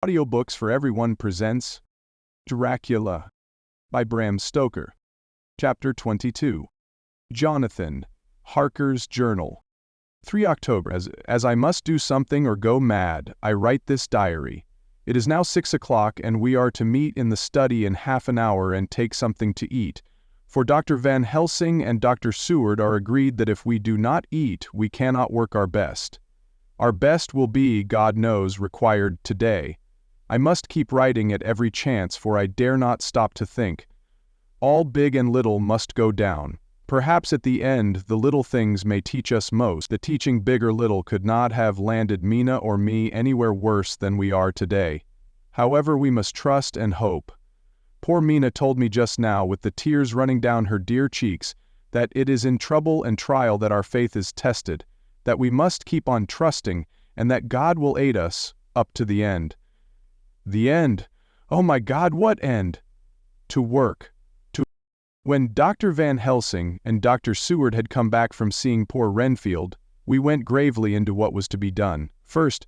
Audiobooks for Everyone presents Dracula by Bram Stoker. Chapter 22. Jonathan, Harker's Journal. 3 October. As I must do something or go mad, I write this diary. It is now 6 o'clock and we are to meet in the study in half an hour and take something to eat. For Dr. Van Helsing and Dr. Seward are agreed that if we do not eat, we cannot work our best. Our best will be, God knows, required today. I must keep writing at every chance, for I dare not stop to think. All big and little must go down. Perhaps at the end the little things may teach us most. The teaching big or little could not have landed Mina or me anywhere worse than we are today. However, we must trust and hope. Poor Mina told me just now, with the tears running down her dear cheeks, that it is in trouble and trial that our faith is tested, that we must keep on trusting, and that God will aid us up to the end. The end? Oh my God, what end? To work. When Dr. Van Helsing and Dr. Seward had come back from seeing poor Renfield, we went gravely into what was to be done. First,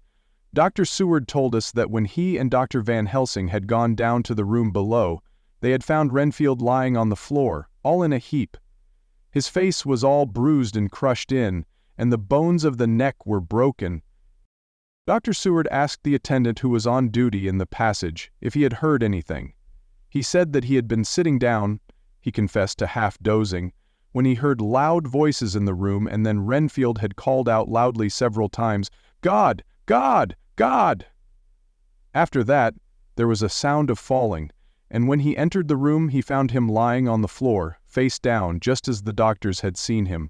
Dr. Seward told us that when he and Dr. Van Helsing had gone down to the room below, they had found Renfield lying on the floor, all in a heap. His face was all bruised and crushed in, and the bones of the neck were broken. Dr. Seward asked the attendant who was on duty in the passage if he had heard anything. He said that he had been sitting down, he confessed to half dozing, when he heard loud voices in the room, and then Renfield had called out loudly several times, "God! God! God!" After that, there was a sound of falling, and when he entered the room he found him lying on the floor, face down, just as the doctors had seen him.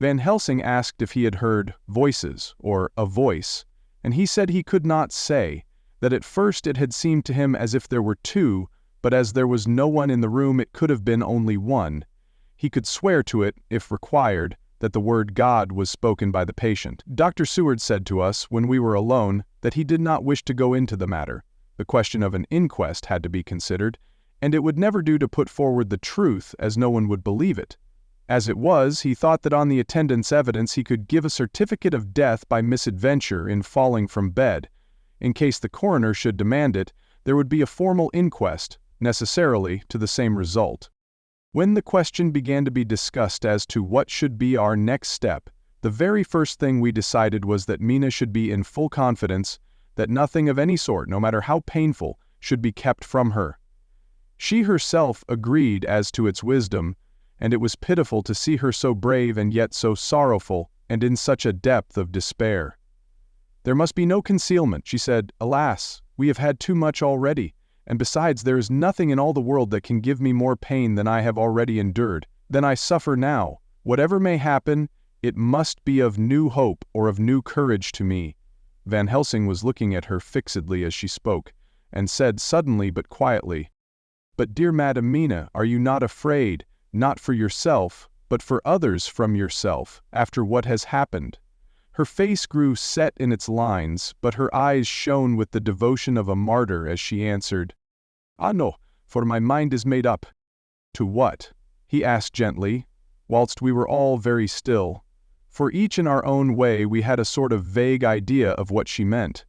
Van Helsing asked if he had heard voices, or a voice, and he said he could not say, that at first it had seemed to him as if there were two, but as there was no one in the room it could have been only one. He could swear to it, if required, that the word God was spoken by the patient. Dr. Seward said to us, when we were alone, that he did not wish to go into the matter. The question of an inquest had to be considered, and it would never do to put forward the truth, as no one would believe it. As it was, he thought that on the attendant's evidence he could give a certificate of death by misadventure in falling from bed. In case the coroner should demand it, there would be a formal inquest, necessarily to the same result. When the question began to be discussed as to what should be our next step, the very first thing we decided was that Mina should be in full confidence, that nothing of any sort, no matter how painful, should be kept from her. She herself agreed as to its wisdom, and it was pitiful to see her so brave and yet so sorrowful, and in such a depth of despair. There must be no concealment, she said. Alas, we have had too much already, and besides there is nothing in all the world that can give me more pain than I have already endured, than I suffer now. Whatever may happen, it must be of new hope or of new courage to me. Van Helsing was looking at her fixedly as she spoke, and said suddenly but quietly, "But dear Madam Mina, are you not afraid, not for yourself, but for others from yourself, after what has happened?" Her face grew set in its lines, but her eyes shone with the devotion of a martyr as she answered, "Ah no, for my mind is made up." "To what?" he asked gently, whilst we were all very still. For each in our own way we had a sort of vague idea of what she meant.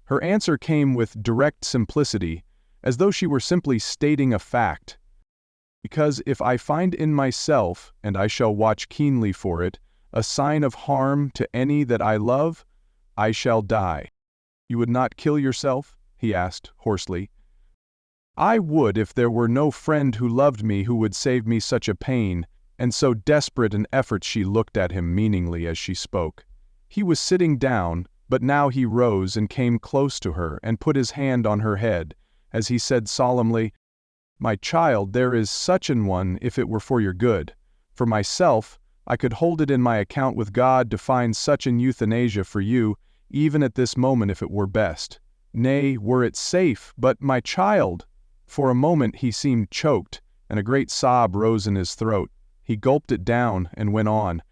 Her answer came with direct simplicity, as though she were simply stating a fact. "Because if I find in myself, and I shall watch keenly for it, a sign of harm to any that I love, I shall die." "You would not kill yourself?" he asked hoarsely. "I would if there were no friend who loved me who would save me such a pain," and so desperate an effort. She looked at him meaningly as she spoke. He was sitting down, but now he rose and came close to her and put his hand on her head, as he said solemnly, "My child, there is such an one if it were for your good. For myself, I could hold it in my account with God to find such an euthanasia for you, even at this moment if it were best. Nay, were it safe, but my child—" For a moment he seemed choked, and a great sob rose in his throat. He gulped it down and went on.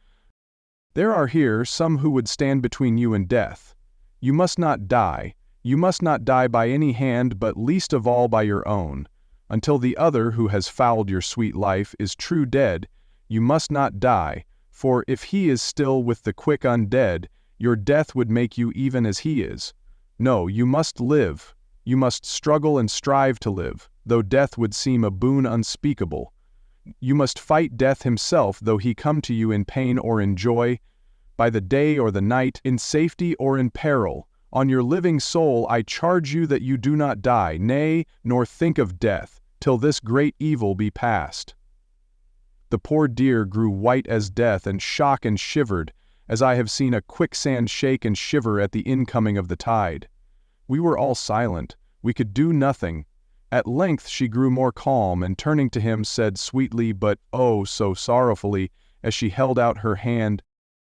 "There are here some who would stand between you and death. You must not die. You must not die by any hand, but least of all by your own. Until the other who has fouled your sweet life is true dead, you must not die, for if he is still with the quick undead, your death would make you even as he is. No, you must live. You must struggle and strive to live, though death would seem a boon unspeakable. You must fight death himself, though he come to you in pain or in joy, by the day or the night, in safety or in peril. On your living soul I charge you that you do not die, nay, nor think of death, till this great evil be past. The poor dear grew white as death and shook and shivered, as I have seen a quicksand shake and shiver at the incoming of the tide. We were all silent. We could do nothing. At length she grew more calm, and turning to him said sweetly, but oh so sorrowfully, as she held out her hand,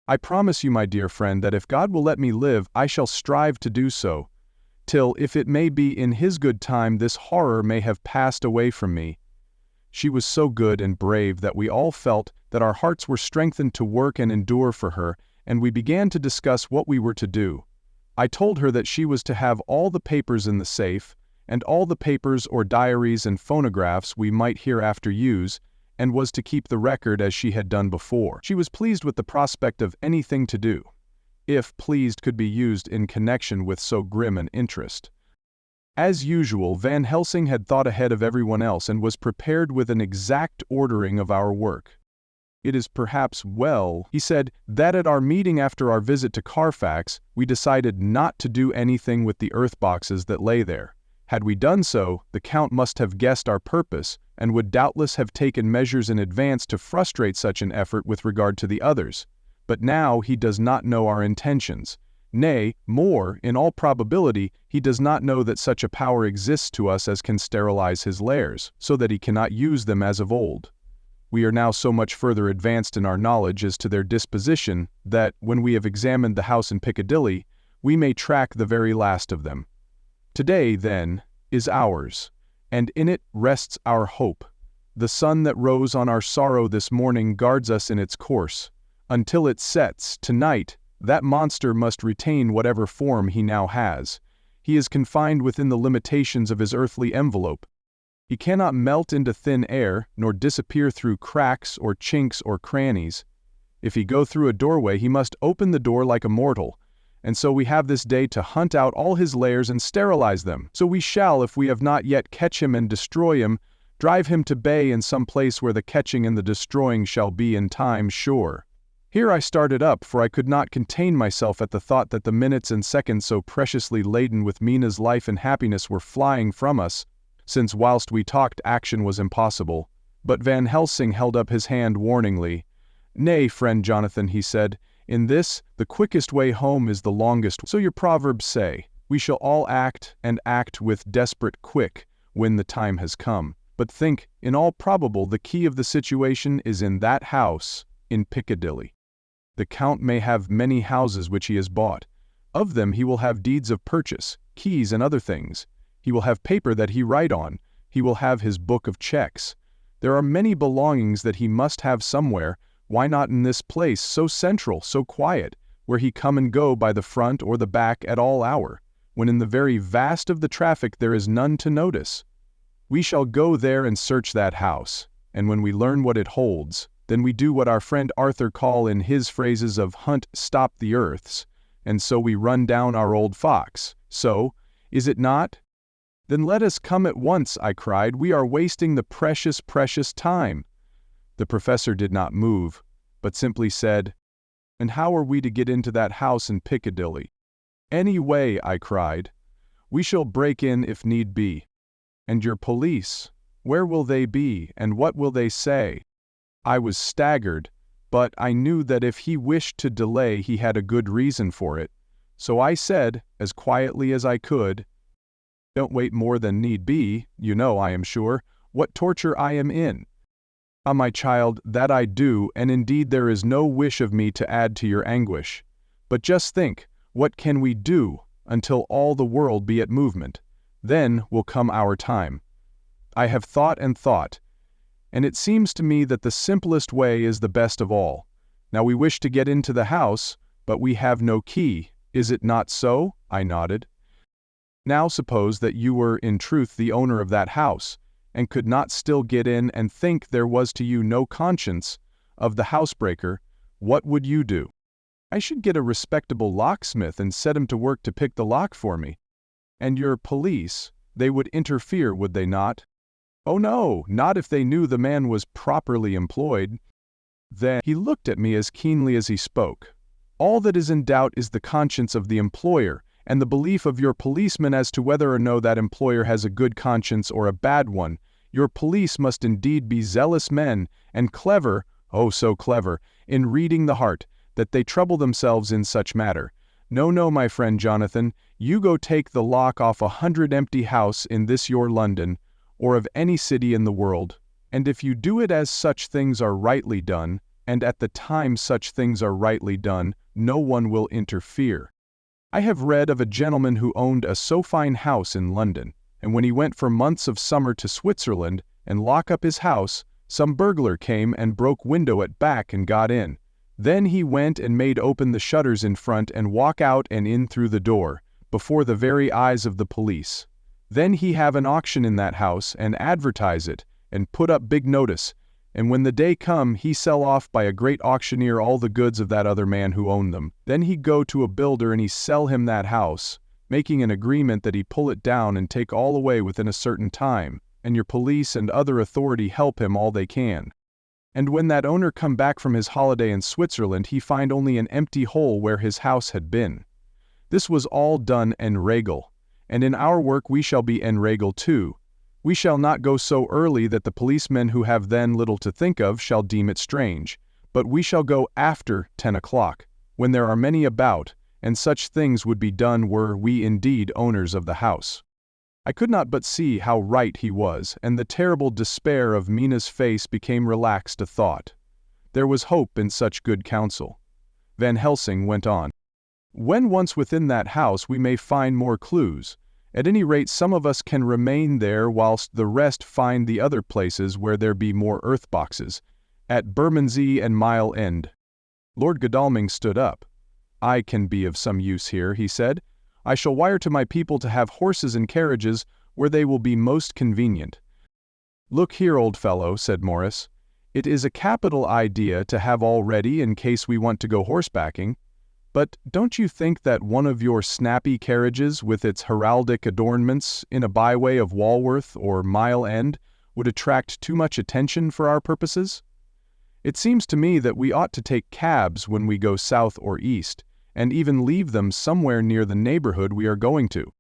"I promise you, my dear friend, that if God will let me live, I shall strive to do so, till, if it may be in His good time, this horror may have passed away from me." She was so good and brave that we all felt that our hearts were strengthened to work and endure for her, and we began to discuss what we were to do. I told her that she was to have all the papers in the safe, and all the papers or diaries and phonographs we might hereafter use, and was to keep the record as she had done before. She was pleased with the prospect of anything to do, if pleased could be used in connection with so grim an interest. As usual, Van Helsing had thought ahead of everyone else and was prepared with an exact ordering of our work. "It is perhaps well," he said, "that at our meeting after our visit to Carfax, we decided not to do anything with the earth boxes that lay there. Had we done so, the Count must have guessed our purpose, and would doubtless have taken measures in advance to frustrate such an effort with regard to the others. But now he does not know our intentions. Nay, more, in all probability, he does not know that such a power exists to us as can sterilize his lairs, so that he cannot use them as of old. We are now so much further advanced in our knowledge as to their disposition, that, when we have examined the house in Piccadilly, we may track the very last of them. Today, then, is ours, and in it rests our hope. The sun that rose on our sorrow this morning guards us in its course. Until it sets, tonight, that monster must retain whatever form he now has. He is confined within the limitations of his earthly envelope. He cannot melt into thin air, nor disappear through cracks or chinks or crannies. If he go through a doorway, he must open the door like a mortal, and so we have this day to hunt out all his lairs and sterilize them. So we shall, if we have not yet catch him and destroy him, drive him to bay in some place where the catching and the destroying shall be in time sure." Here I started up, for I could not contain myself at the thought that the minutes and seconds so preciously laden with Mina's life and happiness were flying from us, since whilst we talked action was impossible. But Van Helsing held up his hand warningly. "Nay, friend Jonathan," he said, "in this, the quickest way home is the longest. So your proverbs say, we shall all act, and act with desperate quick, when the time has come. But think, in all probable the key of the situation is in that house, in Piccadilly. The Count may have many houses which he has bought. Of them he will have deeds of purchase, keys and other things. He will have paper that he write on. He will have his book of checks. There are many belongings that he must have somewhere. Why not in this place, so central, so quiet, where he come and go by the front or the back at all hour, when in the very vast of the traffic there is none to notice? We shall go there and search that house, and when we learn what it holds, then we do what our friend Arthur call in his phrases of hunt stop the earths, and so we run down our old fox. So, is it not?" "Then let us come at once," I cried. "We are wasting the precious, precious time." The professor did not move, but simply said, "And how are we to get into that house in Piccadilly?" "Any way," I cried. "We shall break in if need be." "And your police, where will they be, and what will they say?" I was staggered, but I knew that if he wished to delay he had a good reason for it, so I said, as quietly as I could, "Don't wait more than need be. You know, I am sure, what torture I am in." "Ah, my child, that I do, and indeed there is no wish of me to add to your anguish. But just think, what can we do, until all the world be at movement? Then will come our time. I have thought and thought, and it seems to me that the simplest way is the best of all. Now we wish to get into the house, but we have no key. Is it not so?" I nodded. "Now suppose that you were in truth the owner of that house, and could not still get in and think there was to you no conscience of the housebreaker, what would you do?" I should get a respectable locksmith and set him to work to pick the lock for me. And your police, they would interfere, would they not? Oh no, not if they knew the man was properly employed. Then he looked at me as keenly as he spoke. All that is in doubt is the conscience of the employer, and the belief of your policeman as to whether or no that employer has a good conscience or a bad one. Your police must indeed be zealous men, and clever, oh so clever, in reading the heart, that they trouble themselves in such matter. No, no, my friend Jonathan, you go take the lock off 100 empty house in this your London, or of any city in the world, and if you do it as such things are rightly done, and at the time such things are rightly done, no one will interfere. I have read of a gentleman who owned a so fine house in London, and when he went for months of summer to Switzerland and lock up his house, some burglar came and broke window at back and got in. Then he went and made open the shutters in front and walk out and in through the door, before the very eyes of the police. Then he have an auction in that house and advertise it, and put up big notice, and when the day come he sell off by a great auctioneer all the goods of that other man who owned them. Then he go to a builder and he sell him that house, making an agreement that he pull it down and take all away within a certain time, and your police and other authority help him all they can. And when that owner come back from his holiday in Switzerland he find only an empty hole where his house had been. This was all done en règle, and in our work we shall be en règle too. We shall not go so early that the policemen who have then little to think of shall deem it strange, but we shall go after 10 o'clock, when there are many about, and such things would be done were we indeed owners of the house. I could not but see how right he was, and the terrible despair of Mina's face became relaxed a thought. There was hope in such good counsel. Van Helsing went on. When once within that house we may find more clues. At any rate some of us can remain there whilst the rest find the other places where there be more earth boxes, at Bermondsey and Mile End. Lord Godalming stood up. I can be of some use here, he said. I shall wire to my people to have horses and carriages where they will be most convenient. Look here, old fellow, said Morris. It is a capital idea to have all ready in case we want to go horsebacking. But don't you think that one of your snappy carriages with its heraldic adornments in a byway of Walworth or Mile End would attract too much attention for our purposes? It seems to me that we ought to take cabs when we go south or east, and even leave them somewhere near the neighborhood we are going to.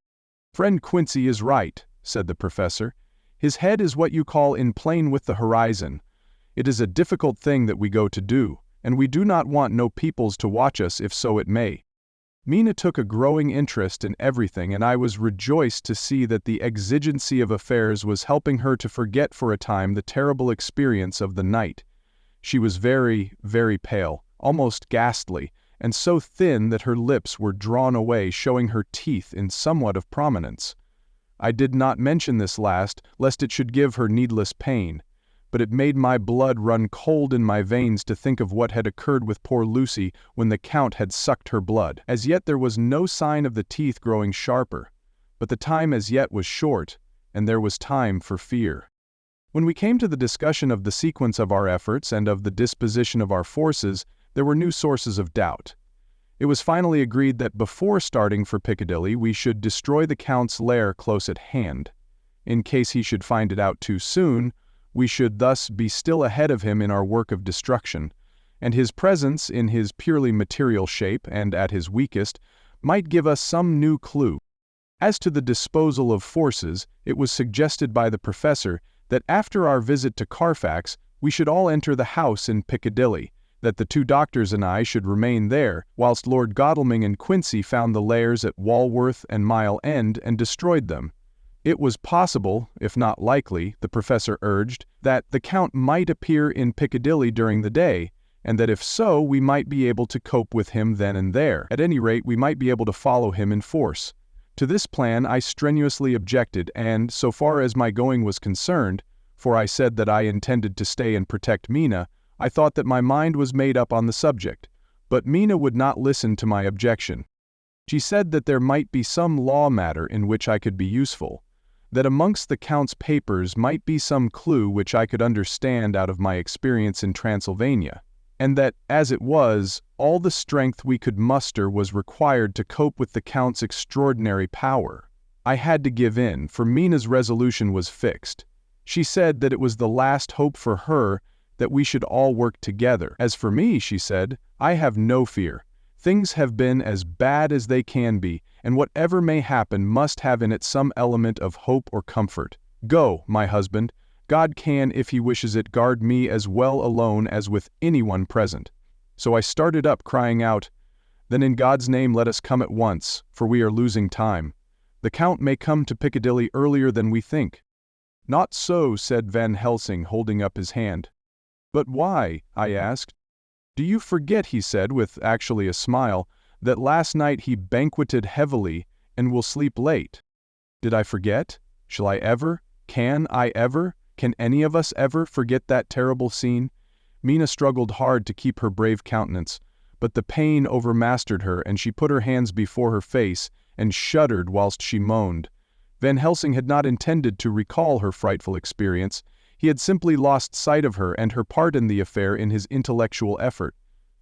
Friend Quincy is right, said the professor. His head is what you call in plane with the horizon. It is a difficult thing that we go to do, and we do not want no peoples to watch us if so it may. Mina took a growing interest in everything, and I was rejoiced to see that the exigency of affairs was helping her to forget for a time the terrible experience of the night. She was very, very pale, almost ghastly, and so thin that her lips were drawn away, showing her teeth in somewhat of prominence. I did not mention this last, lest it should give her needless pain, but it made my blood run cold in my veins to think of what had occurred with poor Lucy when the Count had sucked her blood. As yet there was no sign of the teeth growing sharper, but the time as yet was short, and there was time for fear. When we came to the discussion of the sequence of our efforts and of the disposition of our forces, there were new sources of doubt. It was finally agreed that before starting for Piccadilly we should destroy the Count's lair close at hand. In case he should find it out too soon, we should thus be still ahead of him in our work of destruction, and his presence in his purely material shape and at his weakest might give us some new clue. As to the disposal of forces, it was suggested by the professor that after our visit to Carfax we should all enter the house in Piccadilly, that the two doctors and I should remain there, whilst Lord Godalming and Quincy found the lairs at Walworth and Mile End and destroyed them. It was possible, if not likely, the professor urged, that the Count might appear in Piccadilly during the day, and that if so we might be able to cope with him then and there. At any rate, we might be able to follow him in force. To this plan I strenuously objected, and, so far as my going was concerned, for I said that I intended to stay and protect Mina, I thought that my mind was made up on the subject, but Mina would not listen to my objection. She said that there might be some law matter in which I could be useful, that amongst the Count's papers might be some clue which I could understand out of my experience in Transylvania. and that, as it was, all the strength we could muster was required to cope with the Count's extraordinary power. I had to give in, for Mina's resolution was fixed. She said that it was the last hope for her that we should all work together. As for me, she said, I have no fear. Things have been as bad as they can be, and whatever may happen must have in it some element of hope or comfort. Go, my husband. God can, if he wishes it, guard me as well alone as with anyone present. So I started up, crying out, Then in God's name let us come at once, for we are losing time. The Count may come to Piccadilly earlier than we think. Not so, said Van Helsing, holding up his hand. But why? I asked. Do you forget, he said, with actually a smile, that last night he banqueted heavily and will sleep late? Did I forget? Shall I ever? Can I ever? Can any of us ever forget that terrible scene? Mina struggled hard to keep her brave countenance, but the pain overmastered her and she put her hands before her face and shuddered whilst she moaned. Van Helsing had not intended to recall her frightful experience. He had simply lost sight of her and her part in the affair in his intellectual effort.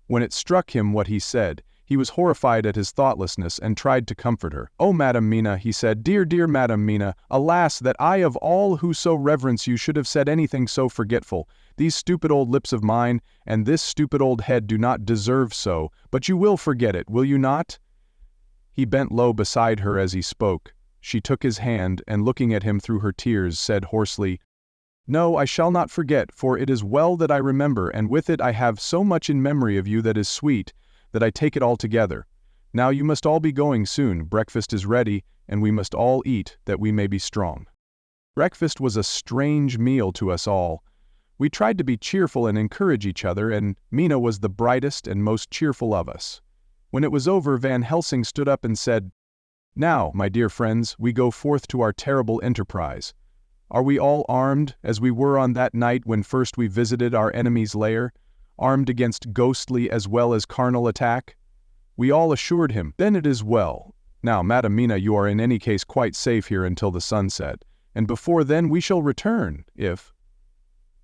When it struck him what he said, he was horrified at his thoughtlessness and tried to comfort her. Oh, Madam Mina, he said, dear, dear Madam Mina, alas, that I of all who so reverence you should have said anything so forgetful. These stupid old lips of mine and this stupid old head do not deserve so, but you will forget it, will you not? He bent low beside her as he spoke. She took his hand and, looking at him through her tears, said hoarsely, No, I shall not forget, for it is well that I remember, and with it I have so much in memory of you that is sweet, that I take it all together. Now you must all be going soon, breakfast is ready, and we must all eat, that we may be strong. Breakfast was a strange meal to us all. We tried to be cheerful and encourage each other, and Mina was the brightest and most cheerful of us. When it was over, Van Helsing stood up and said, Now, my dear friends, we go forth to our terrible enterprise. Are we all armed, as we were on that night when first we visited our enemy's lair, armed against ghostly as well as carnal attack? We all assured him, Then it is well. Now, Madam Mina, you are in any case quite safe here until the sunset, and before then we shall return, if...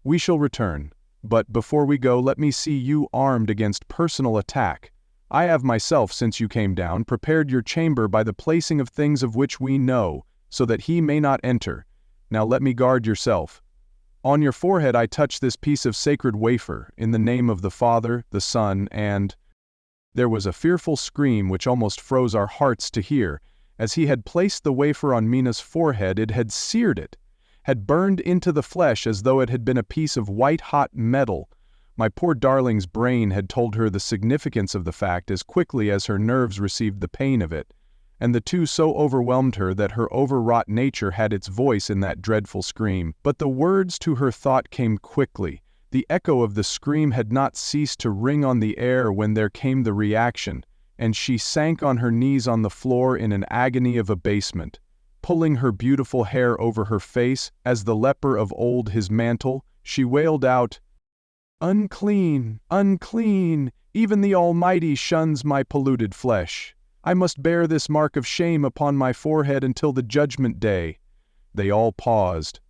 We shall return, but before we go let me see you armed against personal attack. I have myself, since you came down, prepared your chamber by the placing of things of which we know, so that he may not enter. Now let me guard yourself. On your forehead I touch this piece of sacred wafer, in the name of the Father, the Son, and... There was a fearful scream which almost froze our hearts to hear. As he had placed the wafer on Mina's forehead, it had seared it, had burned into the flesh as though it had been a piece of white-hot metal. My poor darling's brain had told her the significance of the fact as quickly as her nerves received the pain of it, and the two so overwhelmed her that her overwrought nature had its voice in that dreadful scream. But the words to her thought came quickly. The echo of the scream had not ceased to ring on the air when there came the reaction, and she sank on her knees on the floor in an agony of abasement. Pulling her beautiful hair over her face, as the leper of old his mantle, she wailed out, Unclean, unclean, even the Almighty shuns my polluted flesh. I must bear this mark of shame upon my forehead until the judgment day. They all paused.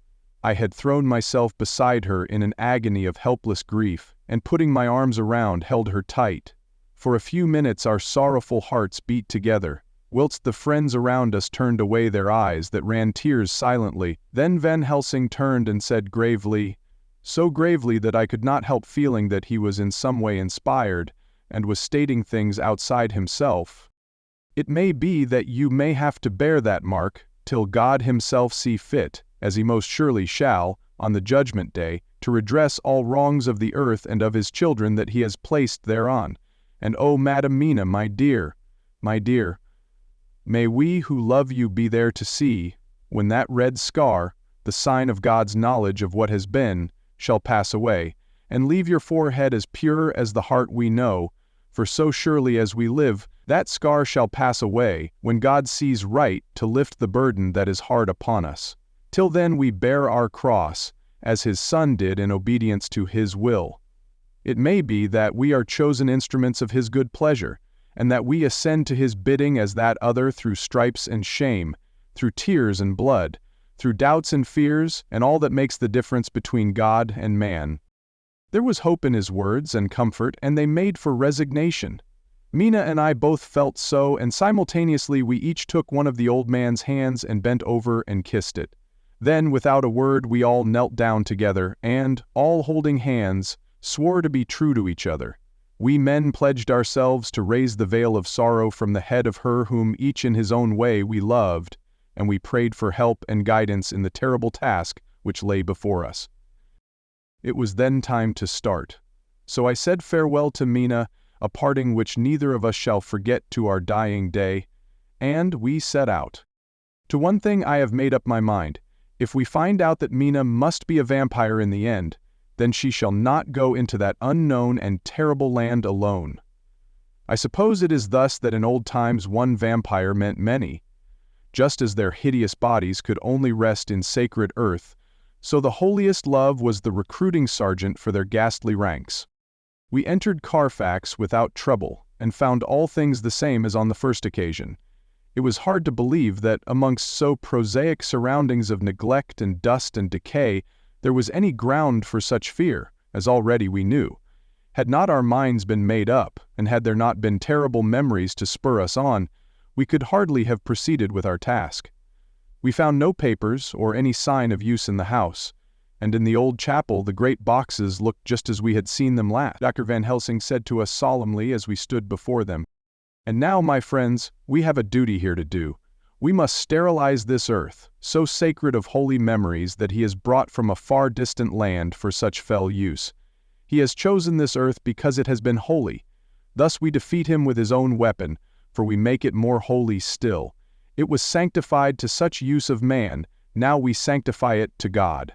I had thrown myself beside her in an agony of helpless grief, and putting my arms around, held her tight. For a few minutes our sorrowful hearts beat together, whilst the friends around us turned away their eyes that ran tears silently. Then Van Helsing turned and said gravely, so gravely that I could not help feeling that he was in some way inspired, and was stating things outside himself. It may be that you may have to bear that mark, till God himself see fit, as he most surely shall, on the judgment day, to redress all wrongs of the earth and of his children that he has placed thereon. And oh, Madam Mina, my dear, may we who love you be there to see, when that red scar, the sign of God's knowledge of what has been, shall pass away, and leave your forehead as pure as the heart we know, for so surely as we live, that scar shall pass away, when God sees right to lift the burden that is hard upon us. Till then we bear our cross, as his Son did in obedience to his will. It may be that we are chosen instruments of his good pleasure, and that we ascend to his bidding as that other through stripes and shame, through tears and blood, through doubts and fears, and all that makes the difference between God and man. There was hope in his words and comfort, and they made for resignation. Mina and I both felt so, and simultaneously we each took one of the old man's hands and bent over and kissed it. Then, without a word, we all knelt down together and, all holding hands, swore to be true to each other. We men pledged ourselves to raise the veil of sorrow from the head of her whom each in his own way we loved, and we prayed for help and guidance in the terrible task which lay before us. It was then time to start. So I said farewell to Mina, a parting which neither of us shall forget to our dying day, and we set out. To one thing I have made up my mind: if we find out that Mina must be a vampire in the end, then she shall not go into that unknown and terrible land alone. I suppose it is thus that in old times one vampire meant many. Just as their hideous bodies could only rest in sacred earth, so the holiest love was the recruiting sergeant for their ghastly ranks. We entered Carfax without trouble, and found all things the same as on the first occasion. It was hard to believe that, amongst so prosaic surroundings of neglect and dust and decay, there was any ground for such fear, as already we knew. Had not our minds been made up, and had there not been terrible memories to spur us on, we could hardly have proceeded with our task. We found no papers or any sign of use in the house, and in the old chapel the great boxes looked just as we had seen them last. Dr. Van Helsing said to us solemnly as we stood before them, "And now, my friends, we have a duty here to do. We must sterilize this earth, so sacred of holy memories that he has brought from a far distant land for such fell use. He has chosen this earth because it has been holy. Thus we defeat him with his own weapon, for we make it more holy still. It was sanctified to such use of man, now we sanctify it to God."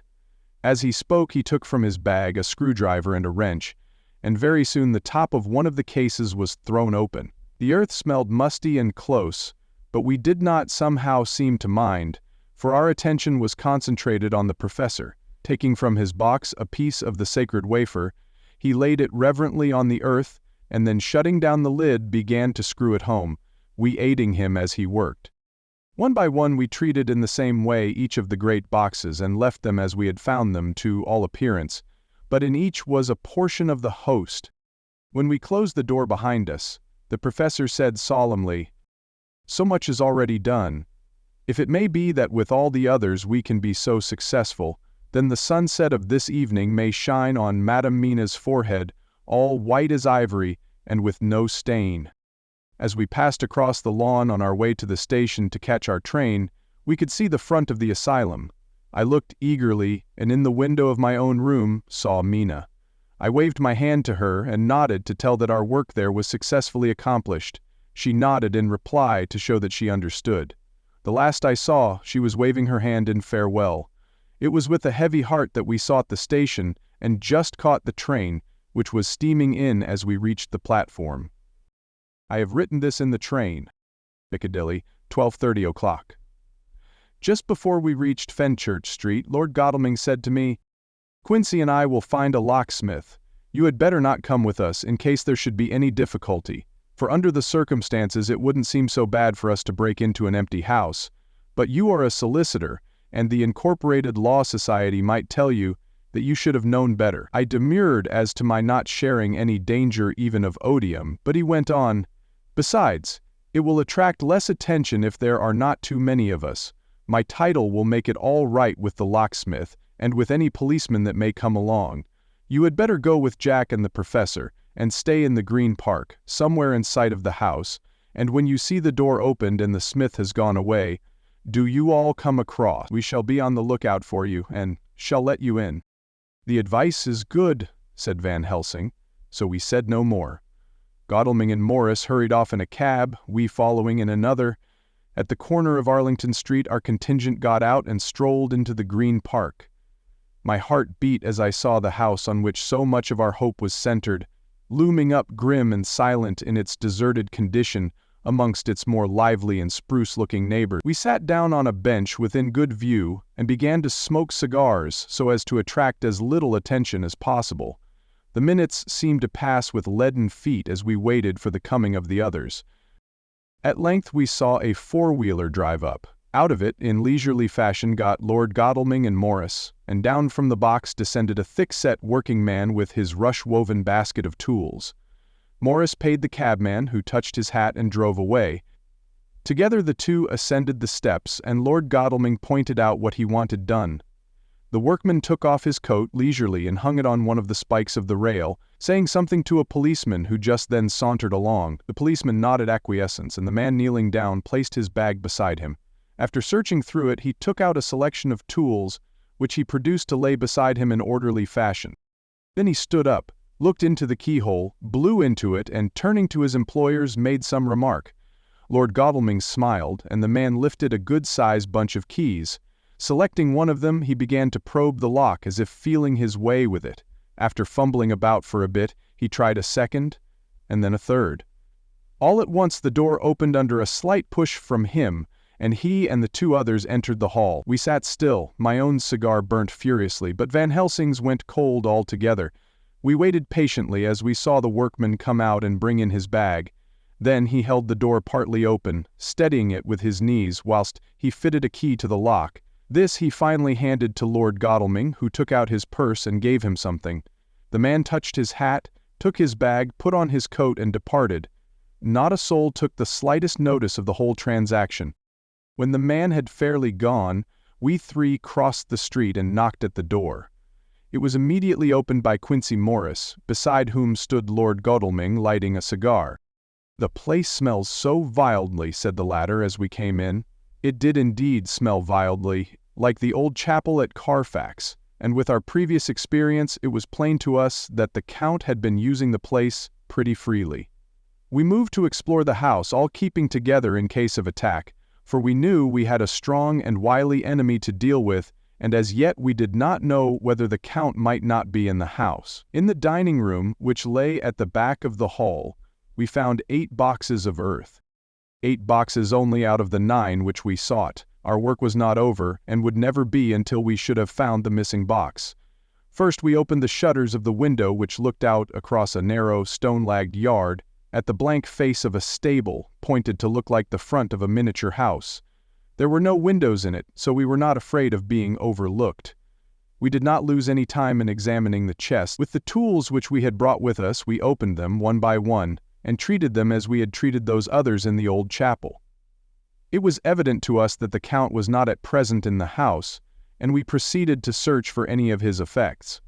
As he spoke, he took from his bag a screwdriver and a wrench, and very soon the top of one of the cases was thrown open. The earth smelled musty and close, but we did not somehow seem to mind, for our attention was concentrated on the professor. Taking from his box a piece of the sacred wafer, he laid it reverently on the earth, and then shutting down the lid began to screw it home, we aiding him as he worked. One by one we treated in the same way each of the great boxes and left them as we had found them to all appearance, but in each was a portion of the host. When we closed the door behind us, the professor said solemnly, "So much is already done. If it may be that with all the others we can be so successful, then the sunset of this evening may shine on Madame Mina's forehead, all white as ivory and with no stain." As we passed across the lawn on our way to the station to catch our train, we could see the front of the asylum. I looked eagerly, and in the window of my own room saw Mina. I waved my hand to her and nodded to tell that our work there was successfully accomplished. She nodded in reply to show that she understood. The last I saw, she was waving her hand in farewell. It was with a heavy heart that we sought the station and just caught the train, which was steaming in as we reached the platform. I have written this in the train. Piccadilly, 12:30 o'clock. Just before we reached Fenchurch Street, Lord Godalming said to me, "Quincy and I will find a locksmith. You had better not come with us in case there should be any difficulty, for under the circumstances it wouldn't seem so bad for us to break into an empty house. But you are a solicitor, and the Incorporated Law Society might tell you that you should have known better." I demurred as to my not sharing any danger even of odium, but he went on, "Besides, it will attract less attention if there are not too many of us. My title will make it all right with the locksmith, and with any policeman that may come along. You had better go with Jack and the professor, and stay in the Green Park, somewhere in sight of the house, and when you see the door opened and the smith has gone away, do you all come across. We shall be on the lookout for you, and shall let you in." "The advice is good," said Van Helsing, so we said no more. Godalming and Morris hurried off in a cab, we following in another. At the corner of Arlington Street our contingent got out and strolled into the Green Park. My heart beat as I saw the house on which so much of our hope was centered, looming up grim and silent in its deserted condition amongst its more lively and spruce-looking neighbors. We sat down on a bench within good view and began to smoke cigars so as to attract as little attention as possible. The minutes seemed to pass with leaden feet as we waited for the coming of the others. At length we saw a four-wheeler drive up, Out of it, in leisurely fashion, got Lord Godalming and Morris, and down from the box descended a thick-set working man with his rush-woven basket of tools. Morris paid the cabman, who touched his hat and drove away. Together the two ascended the steps, and Lord Godalming pointed out what he wanted done. The workman took off his coat leisurely and hung it on one of the spikes of the rail, saying something to a policeman who just then sauntered along. The policeman nodded acquiescence, and the man kneeling down placed his bag beside him. After searching through it, he took out a selection of tools, which he produced to lay beside him in orderly fashion. Then he stood up, looked into the keyhole, blew into it, and turning to his employers made some remark. Lord Godalming smiled, and the man lifted a good-sized bunch of keys. Selecting one of them, he began to probe the lock as if feeling his way with it. After fumbling about for a bit, he tried a second, and then a third. All at once the door opened under a slight push from him, and he and the two others entered the hall. We sat still. My own cigar burnt furiously, but Van Helsing's went cold altogether. We waited patiently as we saw the workman come out and bring in his bag. Then he held the door partly open, steadying it with his knees whilst he fitted a key to the lock. This he finally handed to Lord Godalming, who took out his purse and gave him something. The man touched his hat, took his bag, put on his coat, and departed. Not a soul took the slightest notice of the whole transaction. When the man had fairly gone, we three crossed the street and knocked at the door. It was immediately opened by Quincy Morris, beside whom stood Lord Godalming lighting a cigar. "The place smells so vilely," said the latter as we came in. It did indeed smell vilely, like the old chapel at Carfax, and with our previous experience it was plain to us that the Count had been using the place pretty freely. We moved to explore the house, all keeping together in case of attack, for we knew we had a strong and wily enemy to deal with, and as yet we did not know whether the Count might not be in the house. In the dining room, which lay at the back of the hall, we found 8 boxes of earth. 8 boxes only out of the 9 which we sought. Our work was not over, and would never be until we should have found the missing box. First we opened the shutters of the window which looked out across a narrow, stone-lagged yard, at the blank face of a stable, pointed to look like the front of a miniature house. There were no windows in it, so we were not afraid of being overlooked. We did not lose any time in examining the chests. With the tools which we had brought with us, we opened them one by one, and treated them as we had treated those others in the old chapel. It was evident to us that the Count was not at present in the house, and we proceeded to search for any of his effects.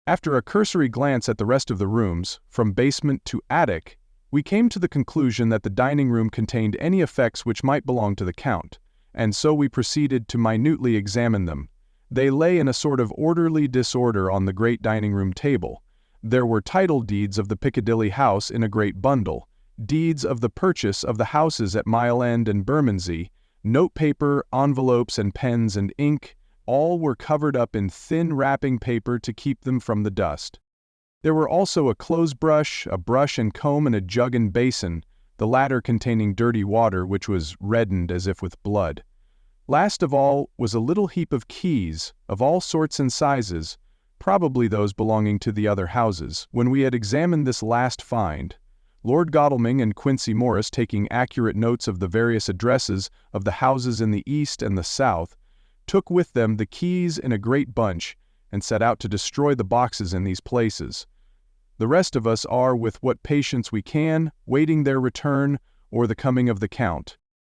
After a cursory glance at the rest of the rooms, from basement to attic, we came to the conclusion that the dining room contained any effects which might belong to the Count, and so we proceeded to minutely examine them. They lay in a sort of orderly disorder on the great dining room table. There were title deeds of the Piccadilly house in a great bundle, deeds of the purchase of the houses at Mile End and Bermondsey, notepaper, envelopes and pens and ink. All were covered up in thin wrapping paper to keep them from the dust. There were also a clothes brush, a brush and comb, and a jug and basin, the latter containing dirty water which was reddened as if with blood. Last of all was a little heap of keys, of all sorts and sizes, probably those belonging to the other houses. When we had examined this last find, Lord Godalming and Quincy Morris, taking accurate notes of the various addresses of the houses in the east and the south, took with them the keys in a great bunch and set out to destroy the boxes in these places. The rest of us are, with what patience we can, waiting their return or the coming of the Count.